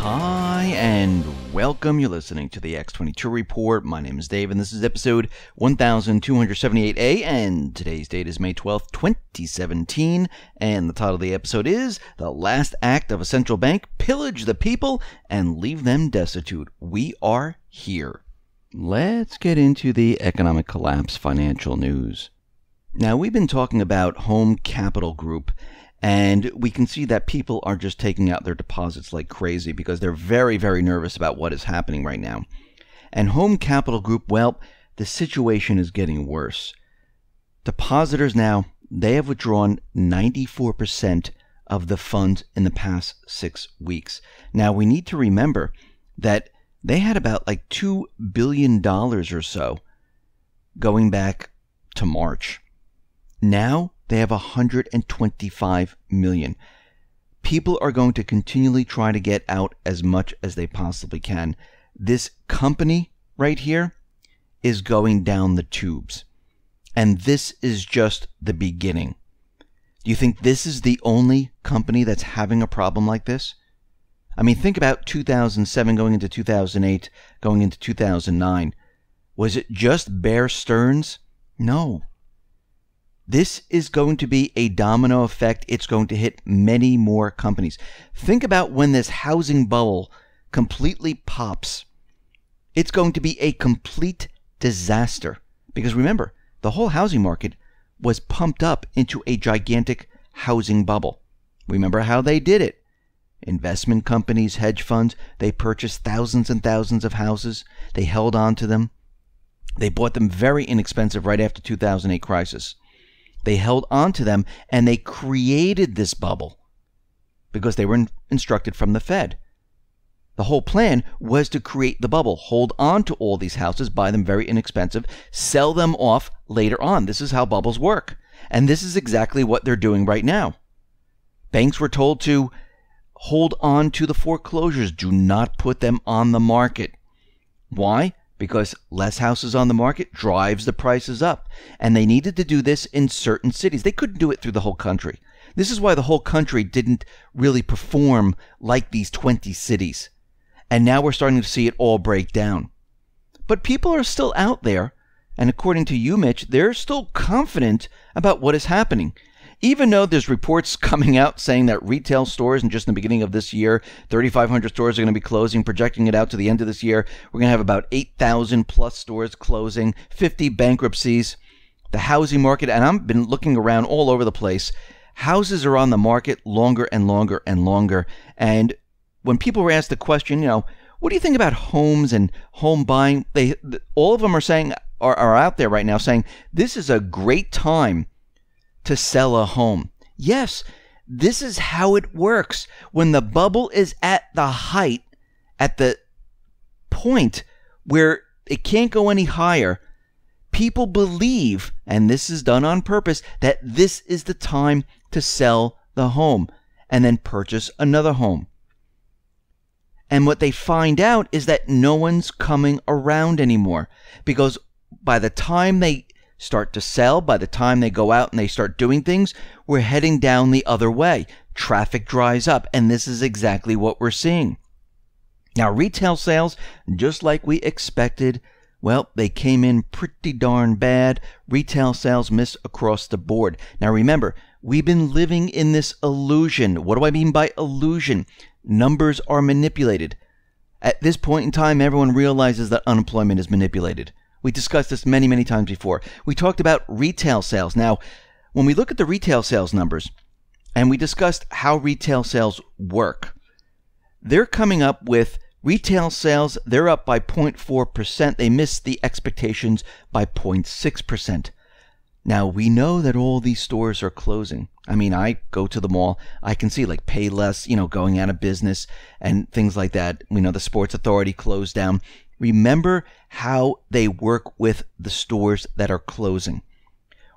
Hi, and welcome. You're listening to the X22 Report. My name is Dave, and this is episode 1278A, and today's date is May 12th, 2017, and the title of the episode is The Last Act of a Central Bank, Pillage the People and Leave Them Destitute. We are here. Let's get into the economic collapse financial news. Now, we've been talking about Home Capital Group, and we can see that people are just taking out their deposits like crazy because they're very, very nervous about what is happening right now. And Home Capital Group, well, the situation is getting worse. Depositors now, they have withdrawn 94% of the funds in the past 6 weeks. Now, we need to remember that they had about like $2 billion or so going back to March. Now, they have 125 million. People are going to continually try to get out as much as they possibly can. This company right here is going down the tubes. And this is just the beginning. Do you think this is the only company that's having a problem like this? I mean, think about 2007 going into 2008, going into 2009. Was it just Bear Stearns? No. This is going to be a domino effect. It's going to hit many more companies. Think about when this housing bubble completely pops. It's going to be a complete disaster. Because remember, the whole housing market was pumped up into a gigantic housing bubble. Remember how they did it? Investment companies, hedge funds, they purchased thousands and thousands of houses. They held on to them. They bought them very inexpensive right after 2008 crisis. They held on to them, and they created this bubble because they were instructed from the Fed. The whole plan was to create the bubble, hold on to all these houses, buy them very inexpensive, sell them off later on. This is how bubbles work. And this is exactly what they're doing right now. Banks were told to hold on to the foreclosures. Do not put them on the market. Why? Because less houses on the market drives the prices up. And they needed to do this in certain cities. They couldn't do it through the whole country. This is why the whole country didn't really perform like these 20 cities. And now we're starting to see it all break down. But people are still out there, and according to Umich, they're still confident about what is happening. Even though there's reports coming out saying that retail stores, and just in the beginning of this year, 3,500 stores are going to be closing, projecting it out to the end of this year. We're going to have about 8,000 plus stores closing, 50 bankruptcies. The housing market, and I've been looking around all over the place, houses are on the market longer and longer and longer. And when people were asked the question, what do you think about homes and home buying? All of them are saying, are out there right now saying, this is a great time to sell a home. Yes, this is how it works. When the bubble is at the height, at the point where it can't go any higher, people believe, and this is done on purpose, that this is the time to sell the home and then purchase another home. And what they find out is that no one's coming around anymore, because by the time they start to sell, by the time they go out and they start doing things, we're heading down the other way. Traffic dries up, and this is exactly what we're seeing. Now, retail sales, just like we expected, well, they came in pretty darn bad. Retail sales miss across the board. Now, remember, we've been living in this illusion. What do I mean by illusion? Numbers are manipulated. At this point in time, everyone realizes that unemployment is manipulated. We discussed this many, many times before. We talked about retail sales. Now, when we look at the retail sales numbers, and we discussed how retail sales work, they're coming up with retail sales, they're up by 0.4%. They missed the expectations by 0.6%. Now, we know that all these stores are closing. I mean, I go to the mall, I can see like Payless, going out of business and things like that. We know the Sports Authority closed down. Remember how they work with the stores that are closing.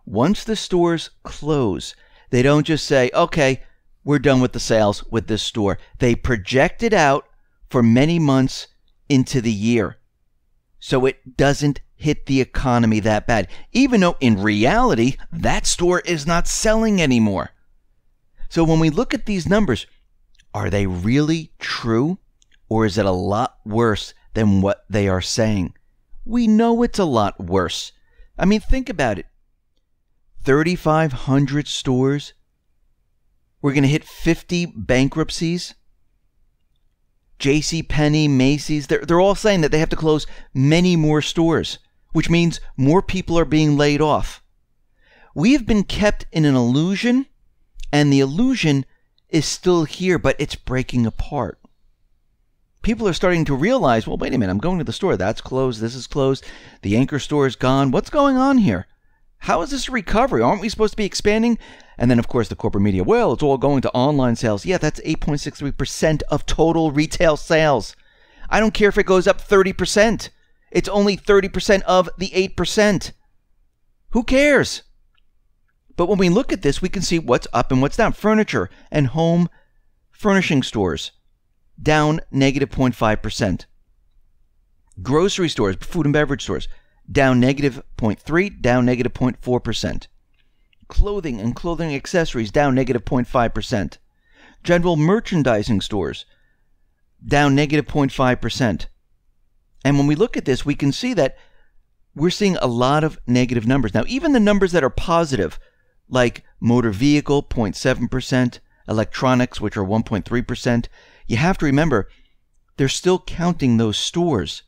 Once the stores close, they don't just say, okay, we're done with the sales with this store. They project it out for many months into the year, so it doesn't hit the economy that bad, even though in reality, that store is not selling anymore. So when we look at these numbers, are they really true? Or is it a lot worse than what they are saying? We know it's a lot worse. I mean, think about it. 3,500 stores. We're going to hit 50 bankruptcies. JCPenney, Macy's, they're all saying that they have to close many more stores, which means more people are being laid off. We have been kept in an illusion, and the illusion is still here, but it's breaking apart. People are starting to realize, well, wait a minute, I'm going to the store. That's closed. This is closed. The anchor store is gone. What's going on here? How is this a recovery? Aren't we supposed to be expanding? And then, of course, the corporate media, well, it's all going to online sales. Yeah, that's 8.63% of total retail sales. I don't care if it goes up 30%. It's only 30% of the 8%. Who cares? But when we look at this, we can see what's up and what's down. Furniture and home furnishing stores, down negative 0.5%. Grocery stores, food and beverage stores, down negative 0.3%, down negative 0.4%. Clothing and clothing accessories, down negative 0.5%. General merchandising stores, down negative 0.5%. And when we look at this, we can see that we're seeing a lot of negative numbers. Now, even the numbers that are positive, like motor vehicle, 0.7%, electronics, which are 1.3%, you have to remember, they're still counting those stores.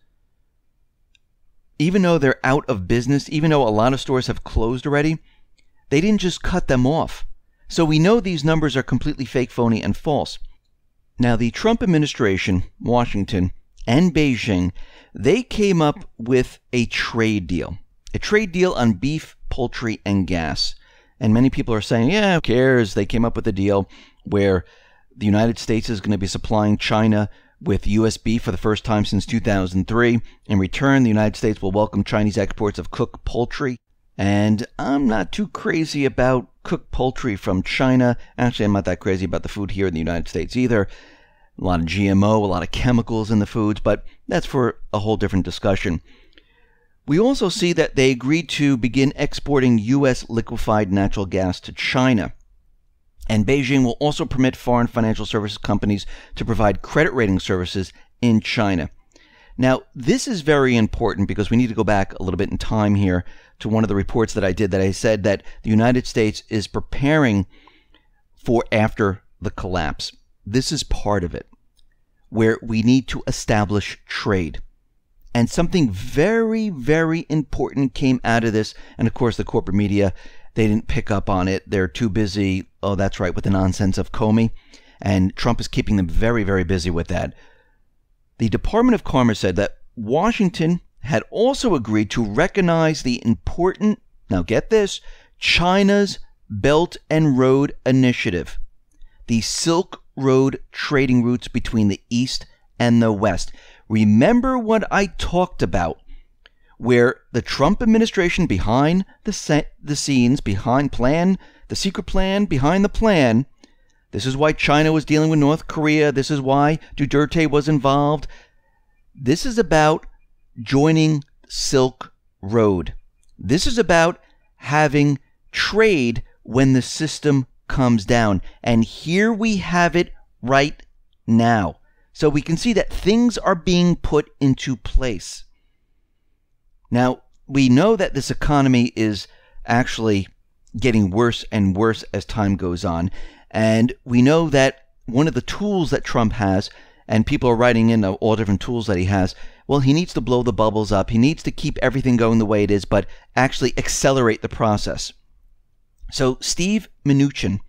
Even though they're out of business, even though a lot of stores have closed already, they didn't just cut them off. So we know these numbers are completely fake, phony, and false. Now, the Trump administration, Washington, and Beijing, they came up with a trade deal on beef, poultry, and gas. And many people are saying, yeah, who cares? They came up with a deal where the United States is going to be supplying China with U.S. beef for the first time since 2003. In return, the United States will welcome Chinese exports of cooked poultry. And I'm not too crazy about cooked poultry from China. Actually, I'm not that crazy about the food here in the United States either. A lot of GMO, a lot of chemicals in the foods, but that's for a whole different discussion. We also see that they agreed to begin exporting U.S. liquefied natural gas to China. And Beijing will also permit foreign financial services companies to provide credit rating services in China. Now, this is very important because we need to go back a little bit in time here to one of the reports that I did that I said that the United States is preparing for after the collapse. This is part of it, where we need to establish trade. And something very, very important came out of this. And of course, the corporate media, they didn't pick up on it. They're too busy, oh, that's right, with the nonsense of Comey. And Trump is keeping them very, very busy with that. The Department of Commerce said that Washington had also agreed to recognize the important, now get this, China's Belt and Road Initiative, the Silk Road trading routes between the East and the West. Remember what I talked about, where the Trump administration behind the scenes, behind plan, the secret plan, behind the plan. This is why China was dealing with North Korea. This is why Duterte was involved. This is about joining Silk Road. This is about having trade when the system comes down. And here we have it right now. So we can see that things are being put into place. Now, we know that this economy is actually getting worse and worse as time goes on. And we know that one of the tools that Trump has, and people are writing in all different tools that he has, well, he needs to blow the bubbles up. He needs to keep everything going the way it is, but actually accelerate the process. So Steve Mnuchin,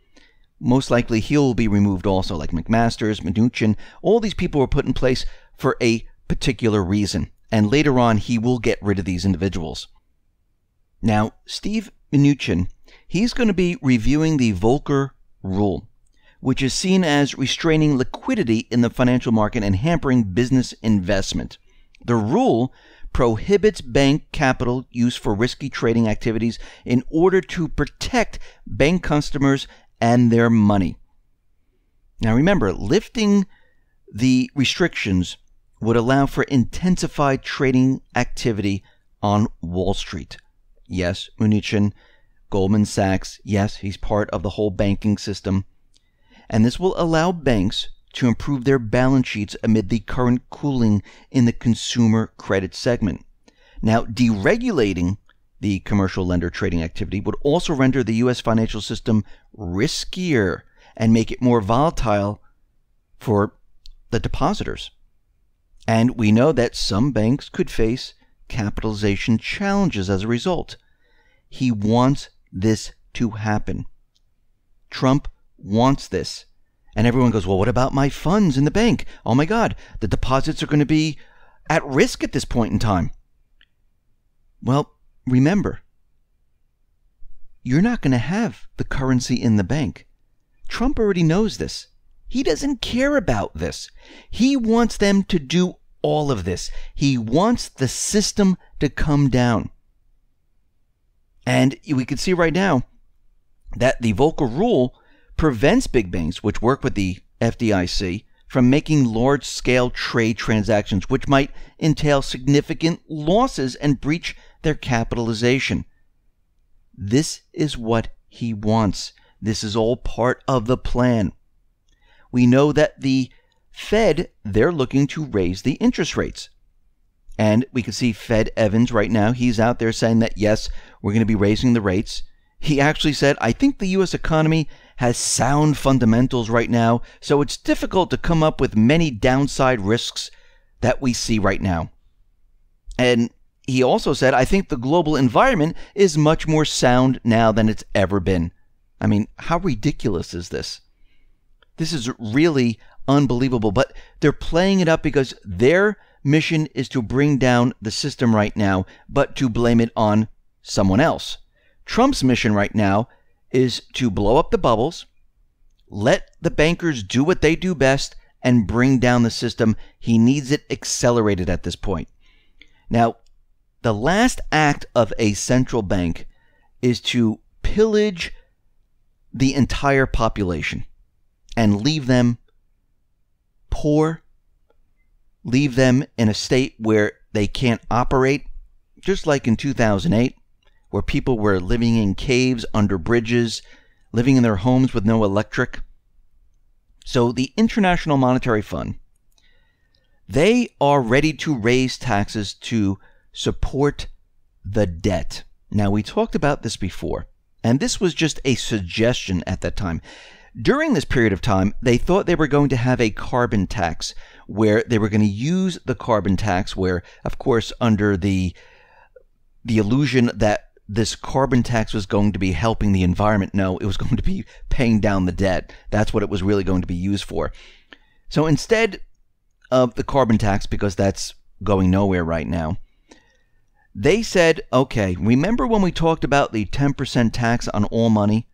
most likely he'll be removed also, like McMaster's, Mnuchin. All these people were put in place for a particular reason. And later on, he will get rid of these individuals. Now, Steve Mnuchin, he's going to be reviewing the Volcker rule, which is seen as restraining liquidity in the financial market and hampering business investment. The rule prohibits bank capital use for risky trading activities in order to protect bank customers and their money. Now remember, lifting the restrictions would allow for intensified trading activity on Wall Street. Yes, Mnuchin, Goldman Sachs, yes, he's part of the whole banking system. And this will allow banks to improve their balance sheets amid the current cooling in the consumer credit segment. Now, deregulating the commercial lender trading activity would also render the U.S. financial system riskier and make it more volatile for the depositors. And we know that some banks could face capitalization challenges as a result. He wants this to happen. Trump wants this. And everyone goes, well, what about my funds in the bank? Oh my God, the deposits are going to be at risk at this point in time. Well, remember, you're not going to have the currency in the bank. Trump already knows this. He doesn't care about this. He wants them to do all of this. He wants the system to come down. And we can see right now that the Volcker rule prevents big banks, which work with the FDIC, from making large-scale trade transactions, which might entail significant losses and breach their capitalization. This is what he wants. This is all part of the plan. We know that the Fed, they're looking to raise the interest rates. And we can see Fed Evans right now. He's out there saying that, yes, we're going to be raising the rates. He actually said, I think the U.S. economy has sound fundamentals right now, so it's difficult to come up with many downside risks that we see right now. And he also said, I think the global environment is much more sound now than it's ever been. I mean, how ridiculous is this? This is really unbelievable, but they're playing it up because their mission is to bring down the system right now, but to blame it on someone else. Trump's mission right now is to blow up the bubbles, let the bankers do what they do best, and bring down the system. He needs it accelerated at this point. Now, the last act of a central bank is to pillage the entire population and leave them poor, leave them in a state where they can't operate, just like in 2008, where people were living in caves under bridges, living in their homes with no electric. So the International Monetary Fund, they are ready to raise taxes to support the debt. Now, we talked about this before, and this was just a suggestion at that time. During this period of time, they thought they were going to have a carbon tax, where they were going to use the carbon tax, where, of course, under the illusion that this carbon tax was going to be helping the environment. No, it was going to be paying down the debt. That's what it was really going to be used for. So instead of the carbon tax, because that's going nowhere right now, they said, okay, remember when we talked about the 10% tax on all money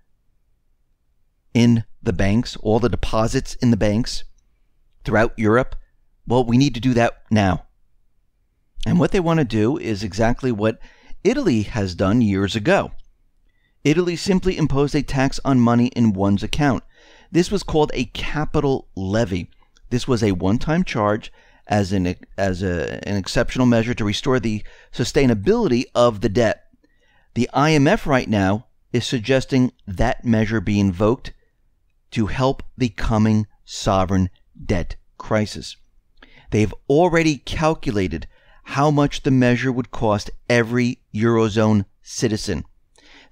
in the banks, all the deposits in the banks throughout Europe? Well, we need to do that now. And what they want to do is exactly what Italy has done years ago. Italy simply imposed a tax on money in one's account. This was called a capital levy. This was a one-time charge as an exceptional measure to restore the sustainability of the debt. The IMF right now is suggesting that measure be invoked to help the coming sovereign debt crisis. They've already calculated how much the measure would cost every Eurozone citizen.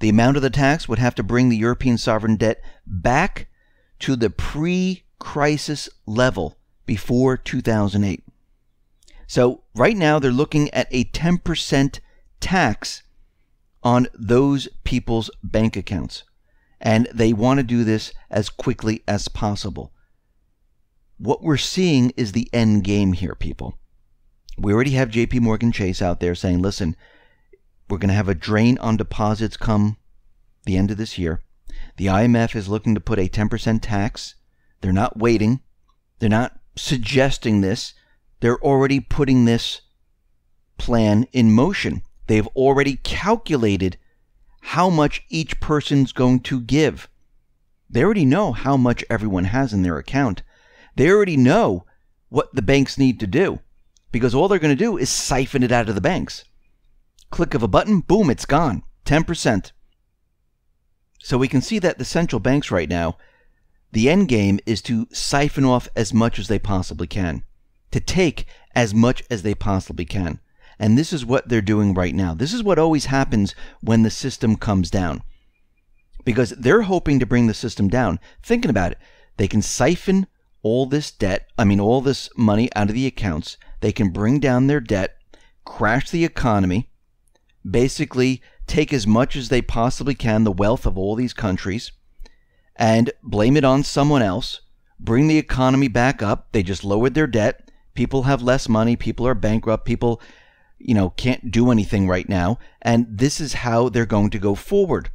The amount of the tax would have to bring the European sovereign debt back to the pre-crisis level before 2008. So right now they're looking at a 10% tax on those people's bank accounts. And they want to do this as quickly as possible. What we're seeing is the end game here, people. We already have JP Morgan Chase out there saying, listen, we're going to have a drain on deposits come the end of this year. The IMF is looking to put a 10% tax. They're not waiting. They're not suggesting this. They're already putting this plan in motion. They've already calculated how much each person's going to give. They already know how much everyone has in their account. They already know what the banks need to do, because all they're going to do is siphon it out of the banks. Click of a button, boom, it's gone. 10%. So we can see that the central banks right now, The end game is to siphon off as much as they possibly can, to take as much as they possibly can. And this is what they're doing right now. This is what always happens when the system comes down. Because they're hoping to bring the system down. Thinking about it, they can siphon all this all this money out of the accounts. They can bring down their debt, crash the economy, basically take as much as they possibly can, the wealth of all these countries, and blame it on someone else, bring the economy back up. They just lowered their debt. People have less money. People are bankrupt. People, can't do anything right now. And this is how they're going to go forward.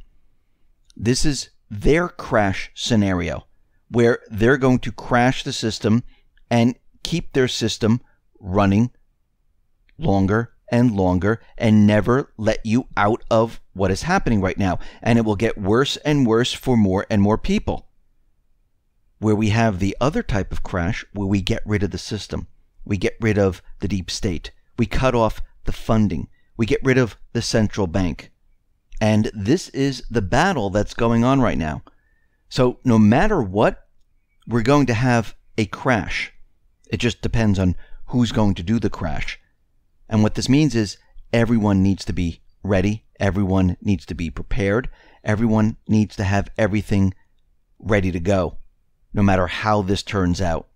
This is their crash scenario, where they're going to crash the system and keep their system running longer and longer and never let you out of what is happening right now. And it will get worse and worse for more and more people. Where we have the other type of crash, where we get rid of the system. We get rid of the deep state. We cut off the funding. We get rid of the central bank. And this is the battle that's going on right now. So no matter what, we're going to have a crash. It just depends on who's going to do the crash. And what this means is everyone needs to be ready. Everyone needs to be prepared. Everyone needs to have everything ready to go, no matter how this turns out.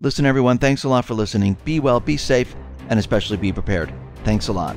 Listen, everyone, thanks a lot for listening. Be well, be safe, and especially be prepared. Thanks a lot.